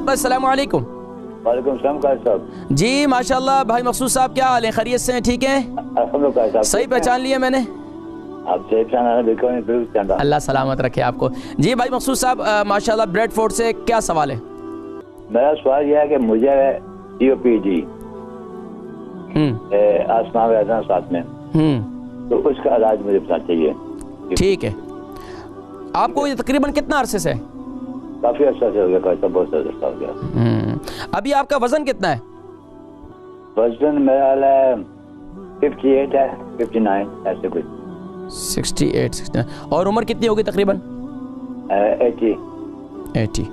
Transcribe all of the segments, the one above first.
अस्सलाम वालेकुम। वालेकुम सलाम साहब। जी माशाल्लाह भाई मकसूद साहब, क्या हाल है, खैरियत से हैं, ठीक हैं? अल्हम्दुलिल्लाह। सही पहचान लिया मैंने? आप सही पहचाना, बिल्कुल। अल्लाह सलामत रखे आपको। जी भाई मकसूद साहब माशाल्लाह ब्रेडफोर्ड से क्या सवाल है? मेरा सवाल यह है कि मुझे COPD आसमा वेदना साथ में, तो उसका इलाज मुझे पता चाहिए। ठीक है, आपको ये तकरीबन कितना अरसे से? काफी अच्छा से हो गया, बहुत अच्छा हो गया। अभी आपका वजन कितना है? वजन मेरा है 58 है, 59 ऐसे कुछ। 68 और उम्र कितनी होगी तकरीबन? 80।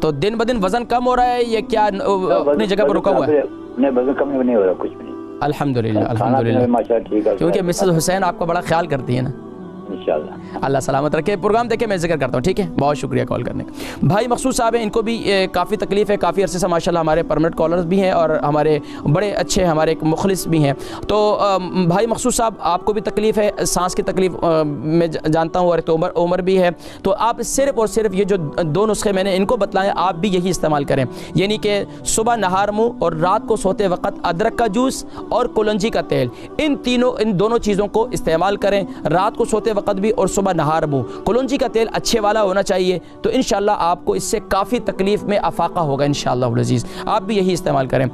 तो दिन ब दिन वजन कम हो रहा है या क्या अपनी जगह पर रुका हुआ है? नहीं, वजन कम नहीं हो रहा, कुछ भी नहीं। अल्हम्दुलिल्लाह अल्हम्दुलिल्लाह, माशाअल्लाह ठीक है। क्योंकि मिसेस हुसैन आपका बड़ा ख्याल करती है ना। इंशाअल्लाह अल्लाह सलामत रखे। प्रोग्राम देखे मैं जिक्र करता हूँ, ठीक है? बहुत शुक्रिया कॉल करने का। भाई मकसूद साहब हैं, इनको भी काफ़ी तकलीफ़ है, काफ़ी अरसे से माशाल्लाह हमारे परमानेंट कॉलर्स भी हैं और हमारे बड़े अच्छे हमारे एक मुखलिस भी हैं। तो भाई मकसूद साहब, आपको भी तकलीफ़ है, सांस की तकलीफ़ मैं जानता हूँ, और तो उम्र भी है। तो आप सिर्फ़ और सिर्फ ये जो 2 नुस्खे मैंने इनको बतलाएँ, आप भी यही इस्तेमाल करें। यानी कि सुबह नहार मुँह और रात को सोते वक्त अदरक का जूस और कुलंजी का तेल, इन दोनों चीज़ों को इस्तेमाल करें, रात को सोते वक्त भी और सुबह नहार मुँह। कुलंजी का तेल अच्छे वाला होना चाहिए, तो इंशाअल्लाह आपको इससे काफ़ी तकलीफ़ में अफाका होगा इंशाअल्लाह अज़ीज़। आप भी यही इस्तेमाल करें।